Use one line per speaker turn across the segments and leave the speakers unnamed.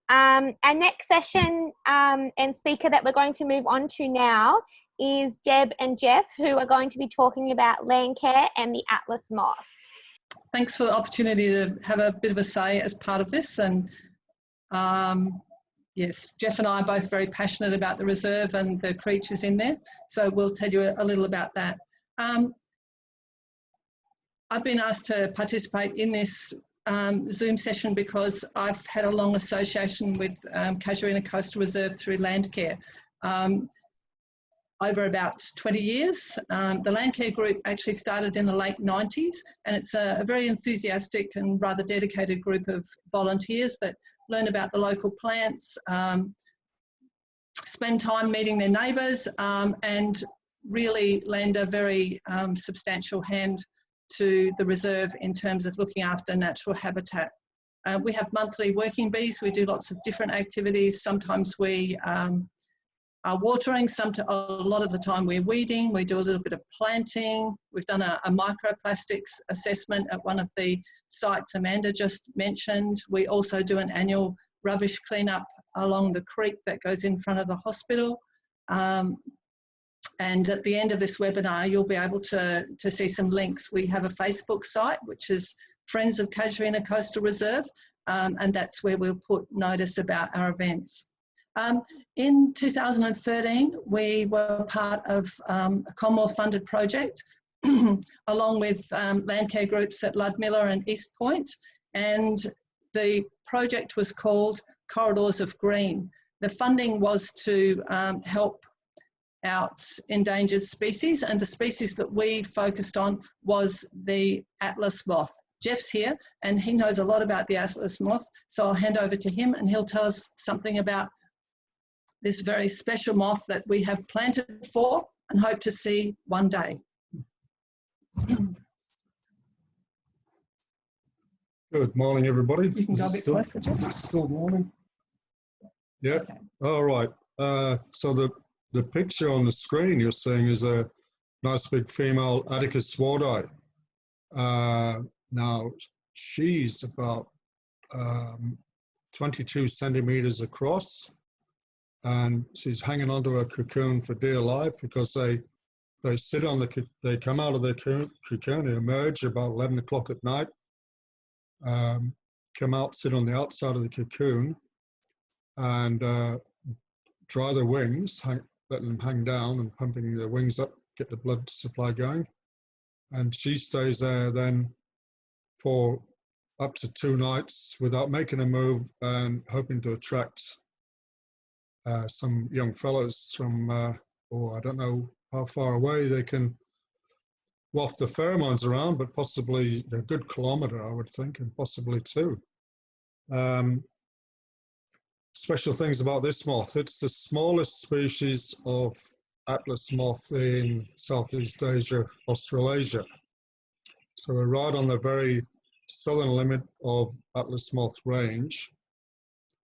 Our next session and speaker that we're going to move on to now is Deb and Geoff, who are going to be talking about Landcare and the Atlas Moth.
Thanks for the opportunity to have a bit of a say as part of this. And yes, Geoff and I are both very passionate about the reserve and the creatures in there. So we'll tell you a little about that. I've been asked to participate in this Zoom session because I've had a long association with Casuarina Coastal Reserve through Landcare. Over about 20 years. The Landcare group actually started in the late 90s, and it's a very enthusiastic and rather dedicated group of volunteers that learn about the local plants, spend time meeting their neighbours, and really lend a very substantial hand to the reserve in terms of looking after natural habitat. We have monthly working bees. We do lots of different activities. Sometimes we are watering, a lot of the time we're weeding, we do a little bit of planting. We've done a microplastics assessment at one of the sites Amanda just mentioned. We also do an annual rubbish cleanup along the creek that goes in front of the hospital. And at the end of this webinar, you'll be able to see some links. We have a Facebook site, which is Friends of Casuarina Coastal Reserve, and that's where we'll put notice about our events. In 2013, we were part of a Commonwealth-funded project along with Landcare groups at Ludmilla and East Point, and the project was called Corridors of Green. The funding was to help out endangered species, and the species that we focused on was the Atlas Moth. Geoff's here and he knows a lot about the Atlas Moth, so I'll hand over to him and he'll tell us something about this very special moth that we have planted for and hope to see one day.
Good morning, everybody.
You can go a bit closer, Geoff.
It's still morning. Yeah. Okay. All right. So the picture on the screen you're seeing is a nice big female Atticus swardi. Now she's about 22 centimeters across, and she's hanging onto a cocoon for dear life because they sit on they come out of their cocoon, they emerge about 11 o'clock at night, come out, sit on the outside of the cocoon, and dry their wings, let them hang down, and pumping their wings up, get the blood supply going. And she stays there then for up to 2 nights without making a move and hoping to attract some young fellows from, I don't know how far away they can waft the pheromones around, but possibly a good kilometre, I would think, and possibly 2. Special things about this moth: it's the smallest species of Atlas moth in Southeast Asia, Australasia. So we're right on the very southern limit of Atlas moth range,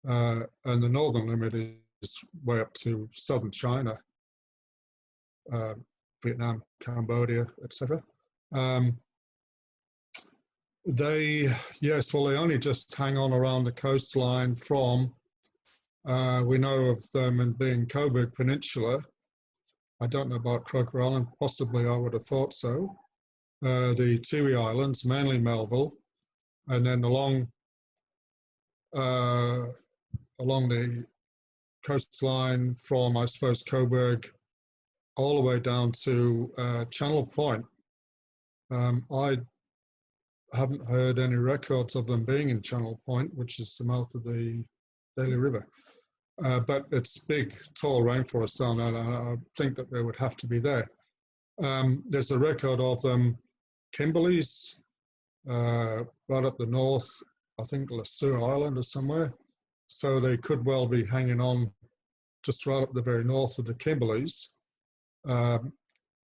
and the northern limit is way up to southern China, Vietnam, Cambodia, etc. They only just hang on around the coastline from, we know of them in being Coburg Peninsula. I don't know about Croker Island, possibly I would have thought so. The Tiwi Islands, mainly Melville, and then along the coastline from, I suppose, Coburg all the way down to Channel Point. I haven't heard any records of them being in Channel Point, which is the mouth of the Daly River. But it's big, tall rainforest down there, and I think that they would have to be there. There's a record of them, Kimberleys, right up the north, I think Lasur Island or somewhere. So they could well be hanging on just right up the very north of the Kimberleys.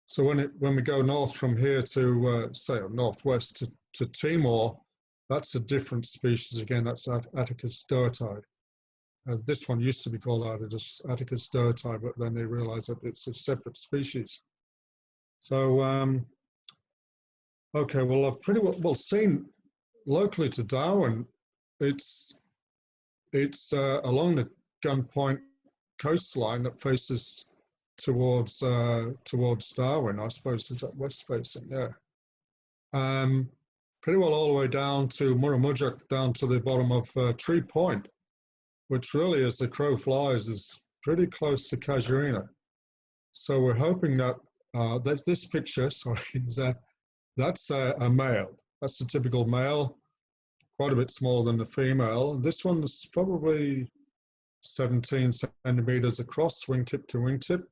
So when we go north from here to, say, northwest to Timor, that's a different species again. That's Atticus doherty. This one used to be called Atticus doherty, but then they realized that it's a separate species. So, okay, well, I've pretty well seen locally to Darwin, it's it's along the Gun Point coastline that faces towards Darwin, I suppose. Is that west facing? Yeah. Pretty well all the way down to Murrumudgek, down to the bottom of Tree Point, which really, as the crow flies, is pretty close to Casuarina. So we're hoping that this picture, sorry, is that's a male. That's the typical male, quite a bit smaller than the female. This one's probably 17 centimeters across, wingtip to wingtip.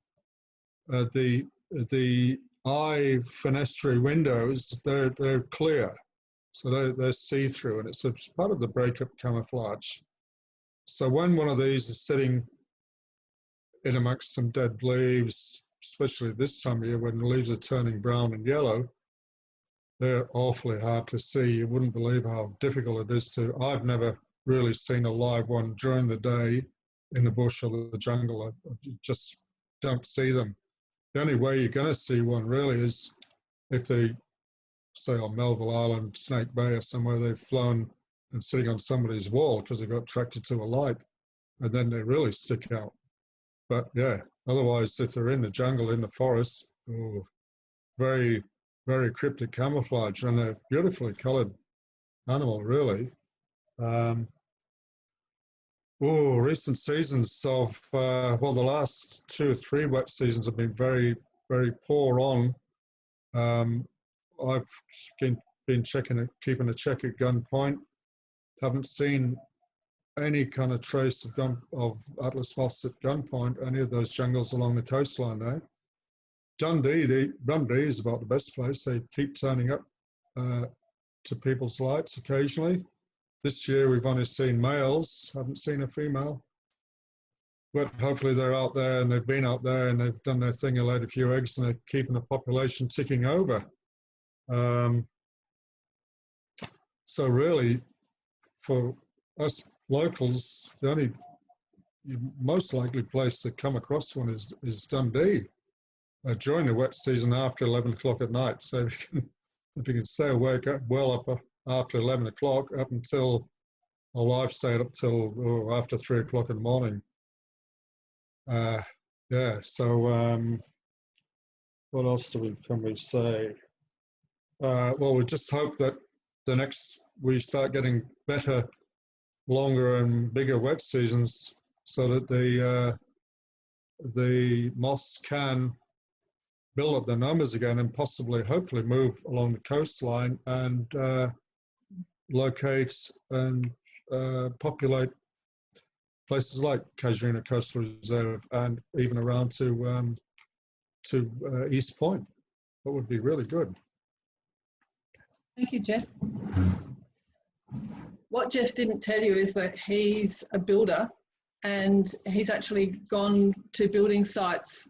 The eye fenestrae windows, they're clear, so they're see-through, and it's part of the breakup camouflage. So when one of these is sitting in amongst some dead leaves, especially this time of year when the leaves are turning brown and yellow, they're awfully hard to see. You wouldn't believe how difficult it is to. I've never really seen a live one during the day in the bush or the jungle. I just don't see them. The only way you're going to see one really is if they, say on Melville Island, Snake Bay or somewhere, they've flown and sitting on somebody's wall because they got attracted to a light, and then they really stick out. But yeah, otherwise, if they're in the jungle, in the forest, oh, very, very cryptic camouflage, and a beautifully coloured animal, really. Recent seasons of, well, the last 2 or 3 wet seasons have been very, very poor on. I've been keeping a check at Gun Point. Haven't seen any kind of trace of Atlas moths at Gun Point, any of those jungles along the coastline there. Dundee is about the best place. They keep turning up to people's lights occasionally. This year we've only seen males, haven't seen a female. But hopefully they're out there, and they've been out there and they've done their thing and laid a few eggs, and they're keeping the population ticking over. So really, for us locals, the only most likely place to come across one is Dundee during the wet season after 11 o'clock at night. So if you can stay awake well up after 11 o'clock up until, well, I've stayed up till after 3 o'clock in the morning. Yeah, so what else can we say? Well, we just hope that we start getting better, longer and bigger wet seasons, so that the moths can build up their numbers again and possibly, hopefully, move along the coastline and locate and populate places like Casuarina Coastal Reserve and even around to East Point. That would be really good.
Thank you, Geoff. What Geoff didn't tell you is that he's a builder, and he's actually gone to building sites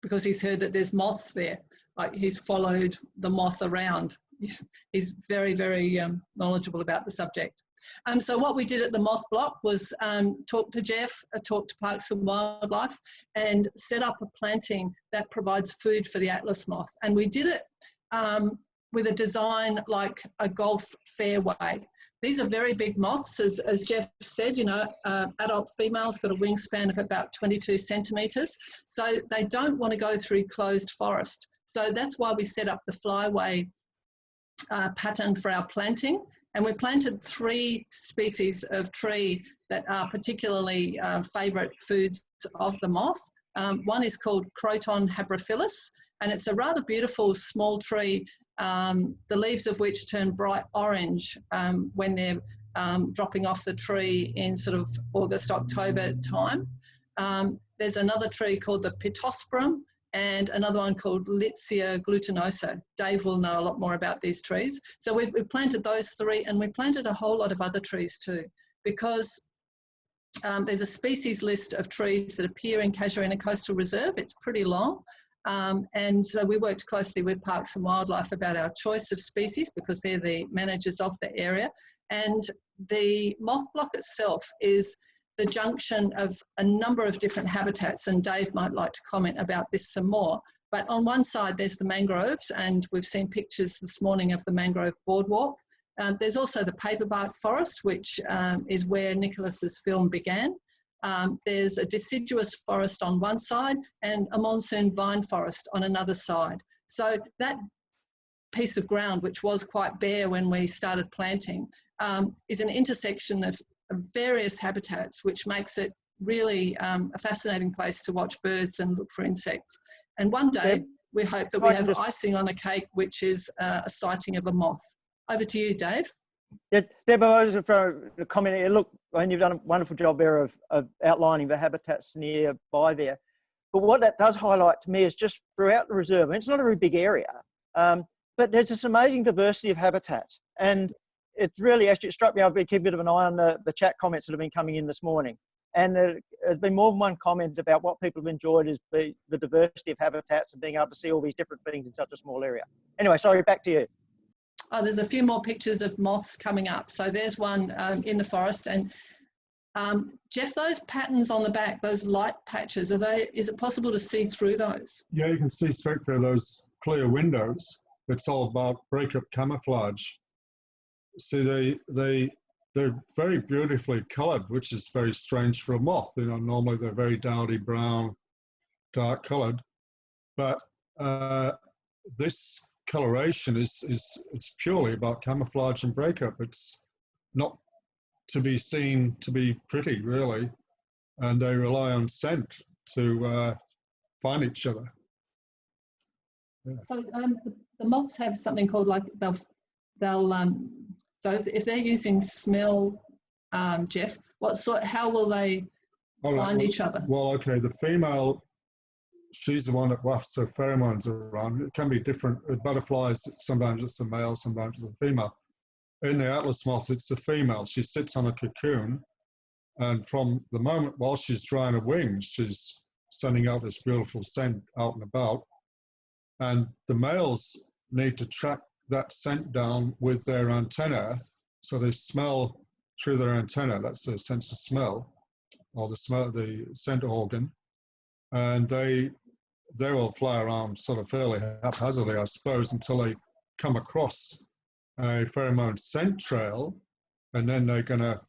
because he's heard that there's moths there. Like, he's followed the moth around. He's very, very knowledgeable about the subject. So what we did at the moth block was talk to Geoff, talk to Parks and Wildlife, and set up a planting that provides food for the Atlas moth. And we did it with a design like a golf fairway. These are very big moths, as Geoff said. You know, adult females got a wingspan of about 22 centimetres, so they don't want to go through closed forest. So that's why we set up the flyway pattern for our planting. And we planted 3 species of tree that are particularly favourite foods of the moth. One is called Croton habrophilus, and it's a rather beautiful small tree, the leaves of which turn bright orange when they're dropping off the tree in sort of August, October time. There's another tree called the Pittosporum, and another one called Litsea glutinosa. Dave will know a lot more about these trees. So we planted those 3, and we planted a whole lot of other trees too, because there's a species list of trees that appear in Casuarina Coastal Reserve. It's pretty long. And so we worked closely with Parks and Wildlife about our choice of species, because they're the managers of the area. And the moth block itself is the junction of a number of different habitats, and Dave might like to comment about this some more. But on one side, there's the mangroves, and we've seen pictures this morning of the mangrove boardwalk. There's also the paperbark forest, which is where Nicholas's film began. There's a deciduous forest on one side and a monsoon vine forest on another side. So that piece of ground, which was quite bare when we started planting, is an intersection of various habitats, which makes it really a fascinating place to watch birds and look for insects. And one day, we hope that we have icing on the cake, which is a sighting of a moth. Over to you, Dave.
Yeah, Deb, I was for a comment here. Look, I mean, you've done a wonderful job there of outlining the habitats nearby there. But what that does highlight to me is just throughout the reserve, and it's not a very big area, but there's this amazing diversity of habitats. And it's really actually struck me, I've been keeping a bit of an eye on the chat comments that have been coming in this morning. And there's been more than one comment about what people have enjoyed is the diversity of habitats and being able to see all these different things in such a small area. Anyway, sorry, back to you.
Oh, there's a few more pictures of moths coming up. So there's one in the forest. And Geoff, those patterns on the back, those light patches, is it possible to see through those?
Yeah, you can see straight through those clear windows. It's all about breakup camouflage. See, they're very beautifully coloured, which is very strange for a moth. You know, normally they're very dowdy brown, dark coloured, but this coloration it's purely about camouflage and breakup. It's not to be seen to be pretty, really, and they rely on scent to find each other. Yeah.
So the moths have something called, like, they'll so if they're using smell, Geoff, how will they find each other?
Well, okay, the female, she's the one that wafts her pheromones around. It can be different. With butterflies, sometimes it's a male, sometimes it's a female. In the Atlas moth, it's the female. She sits on a cocoon, and from the moment while she's drying her wings, she's sending out this beautiful scent out and about. And the males need to track that scent down with their antenna, so they smell through their antenna. That's their sense of smell, or the scent organ, and they will fly around sort of fairly haphazardly, I suppose, until they come across a pheromone scent trail, and then they're going to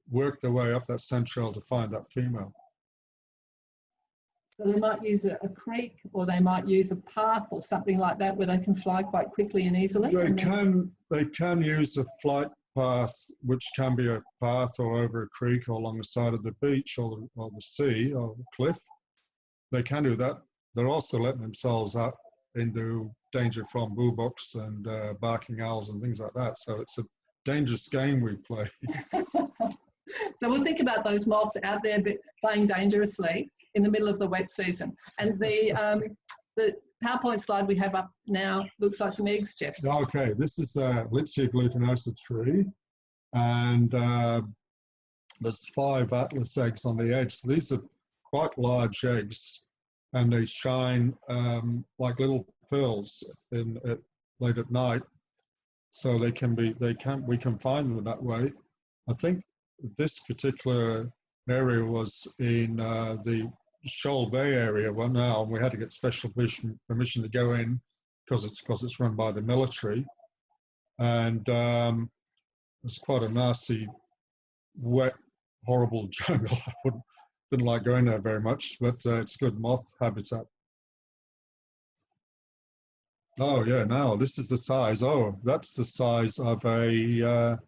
work their way up that scent trail to find that female.
So they might use a creek, or they might use a path or something like that, where they can fly quite quickly and easily.
They can use a flight path, which can be a path or over a creek or along the side of the beach or the sea or the cliff. They can do that. They're also letting themselves out into danger from boobucks and barking owls and things like that. So it's a dangerous game we play.
So we'll think about those moths out there playing dangerously in the middle of the wet season. And the PowerPoint slide we have up now looks like some eggs, Geoff.
Okay, this is a Liddle glutinosa tree, and there's 5 Atlas eggs on the edge. So these are quite large eggs, and they shine like little pearls late at night. So we can find them that way. I think this particular area was in the Shoal Bay area now, and we had to get special permission to go in because it's run by the military, and it's quite a nasty, wet, horrible jungle. I didn't like going there very much, but it's good moth habitat. Oh yeah, now this is the size. Oh, that's the size of a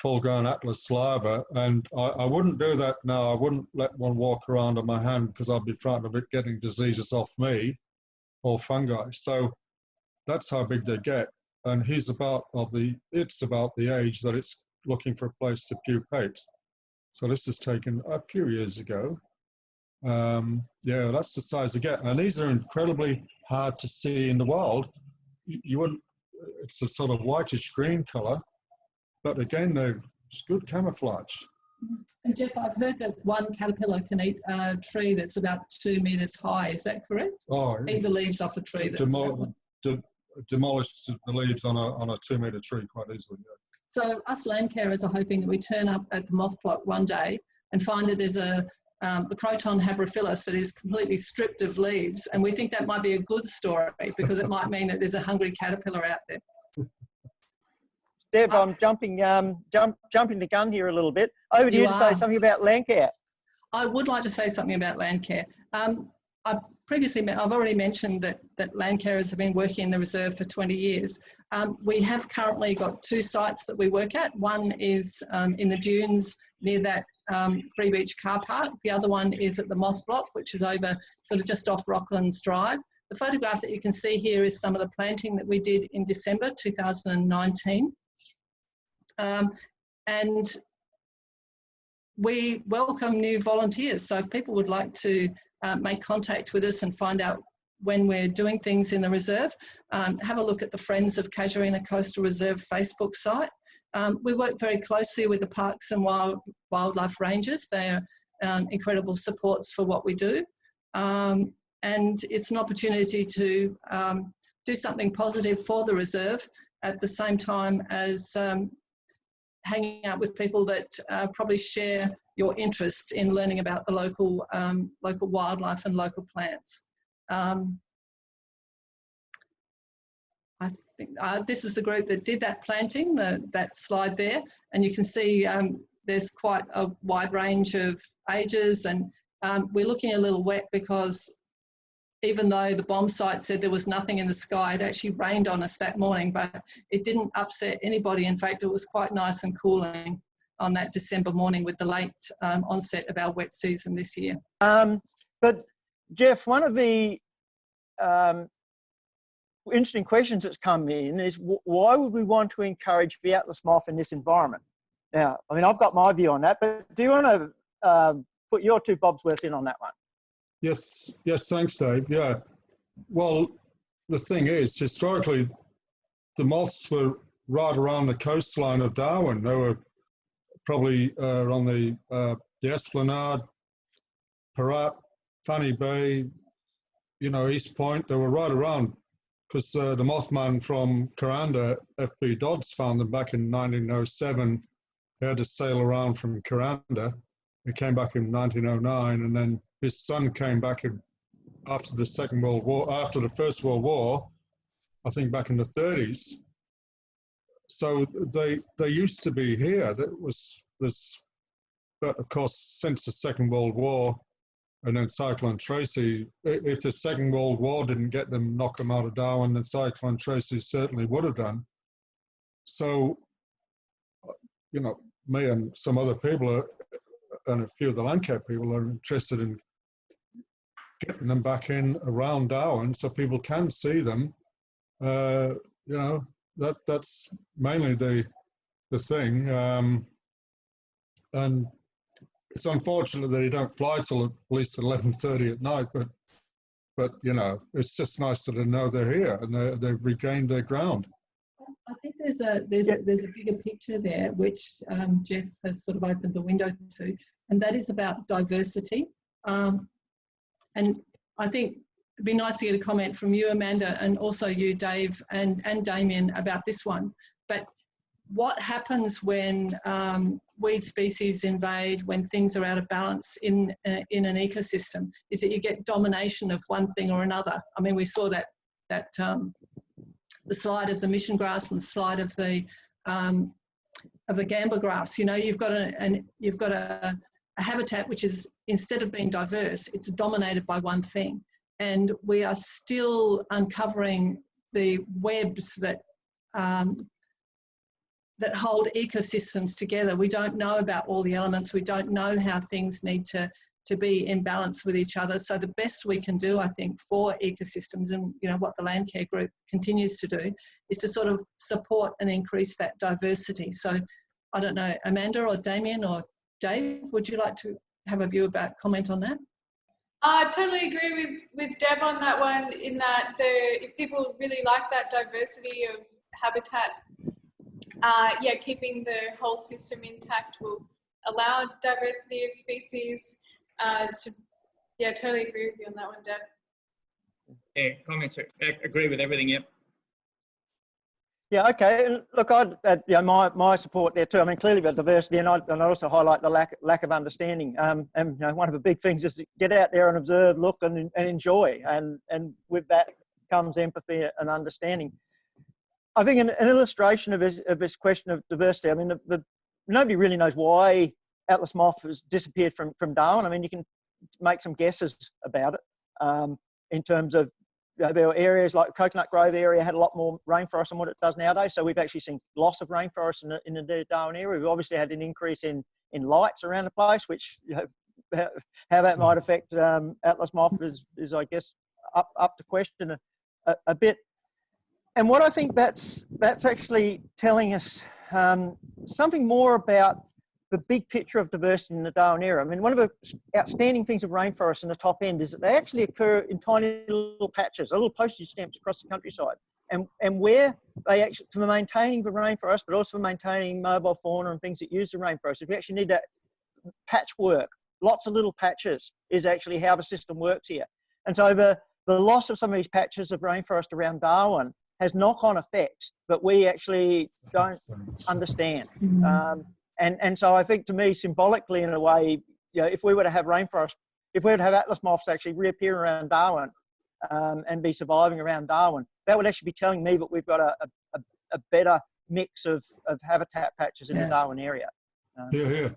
full-grown Atlas larva, and I wouldn't do that now. I wouldn't let one walk around on my hand because I'd be frightened of it getting diseases off me or fungi. So that's how big they get, and it's about the age that it's looking for a place to pupate. So this is taken a few years ago. Yeah, that's the size they get, and these are incredibly hard to see in the wild. You wouldn't. It's a sort of whitish green color. But again, it's good camouflage.
And Geoff, I've heard that one caterpillar can eat a tree that's about 2 meters high. Is that correct?
Oh,
eat the leaves off a tree.
Demolish the leaves on a 2 meter tree quite easily. Yeah.
So us land carers are hoping that we turn up at the moth plot one day and find that there's a Croton habrophilus that is completely stripped of leaves, and we think that might be a good story because it might mean that there's a hungry caterpillar out there.
Deb, I'm jumping the gun here a little bit. Over to
You
you to say
are.
something about Landcare.
I would like to say something about Landcare. I've already mentioned that Landcare has been working in the reserve for 20 years. We have currently got 2 sites that we work at. One is in the dunes near that Free Beach car park. The other one is at the Moth Block, which is over sort of just off Rocklands Drive. The photograph that you can see here is some of the planting that we did in December 2019. And we welcome new volunteers. So if people would like to make contact with us and find out when we're doing things in the reserve, have a look at the Friends of Casuarina Coastal Reserve Facebook site. We work very closely with the Parks and Wildlife Rangers. They are incredible supports for what we do. And it's an opportunity to do something positive for the reserve at the same time as hanging out with people that probably share your interests in learning about the local wildlife and local plants. I think this is the group that did that planting, that slide there, and you can see there's quite a wide range of ages, and we're looking a little wet because even though the bomb site said there was nothing in the sky, it actually rained on us that morning, but it didn't upset anybody. In fact, it was quite nice and cooling on that December morning with the late onset of our wet season this year.
But Geoff, one of the interesting questions that's come in is why would we want to encourage the Atlas moth in this environment? Now, I mean, I've got my view on that, but do you want to put your 2 bobs worth in on that one?
Yes, thanks, Dave. Yeah. Well, the thing is, historically, the moths were right around the coastline of Darwin. They were probably on the Esplanade, Parat, Fanny Bay, East Point. They were right around because the Mothman from Kuranda, F.B. Dodds, found them back in 1907. They had to sail around from Kuranda. He came back in 1909, and then his son came back after the Second World War, after the First World War, I think back in the 30s. So they used to be here. But of course, since the Second World War, and then Cyclone Tracy, if the Second World War didn't knock them out of Darwin, then Cyclone Tracy certainly would have done. So, me and some other people and a few of the Landcare people are interested in getting them back in around Darwin so people can see them. That's mainly the thing. And it's unfortunate that they don't fly till at least 11:30 at night, but it's just nice that they know they're here and they've regained their ground.
I think there's a bigger picture there, which Geoff has sort of opened the window to, and that is about diversity. And I think it'd be nice to get a comment from you, Amanda, and also you, Dave, and Damien about this one. But what happens when weed species invade, when things are out of balance in an ecosystem, is that you get domination of one thing or another. I mean, we saw that the slide of the mission grass and the slide of the gamba grass. You've got a habitat which is, instead of being diverse, it's dominated by one thing. And we are still uncovering the webs that hold ecosystems together. We don't know about all the elements. We don't know how things need to be in balance with each other. So the best we can do, I think, for ecosystems, and what the Landcare group continues to do, is to sort of support and increase that diversity. So I don't know, Amanda or Damien or Dave, would you like to have a view about, comment on that?
I totally agree with Deb on that one, in that if people really like that diversity of habitat, keeping the whole system intact will allow diversity of species. Totally agree with you on that one, Deb.
Yeah, comments. Agree with everything. Yep.
Yeah. Okay. And look, my support there too. I mean, clearly about diversity, and I also highlight the lack of understanding. And one of the big things is to get out there and observe, look, and enjoy, and with that comes empathy and understanding. I think an illustration of this question of diversity, I mean, nobody really knows why Atlas moth has disappeared from Darwin. I mean, you can make some guesses about it in terms of, there were areas like Coconut Grove area had a lot more rainforest than what it does nowadays. So we've actually seen loss of rainforest in the Darwin area. We've obviously had an increase in lights around the place, which, you know, how that might affect Atlas moth is I guess up to question a bit. And what I think that's actually telling us something more about the big picture of diversity in the Darwin area. I mean, one of the outstanding things of rainforests in the top end is that they actually occur in tiny little patches, little postage stamps across the countryside. And where they actually, for maintaining the rainforest, but also for maintaining mobile fauna and things that use the rainforest, if we actually need that patchwork, lots of little patches is actually how the system works here. And so the loss of some of these patches of rainforest around Darwin has knock-on effects that we actually don't understand. And so I think, to me, symbolically, in a way, you know, if we were to have rainforest, if we were to have Atlas moths actually reappear around Darwin and be surviving around Darwin, that would actually be telling me that we've got a better mix of habitat patches in the Darwin area.
Yeah.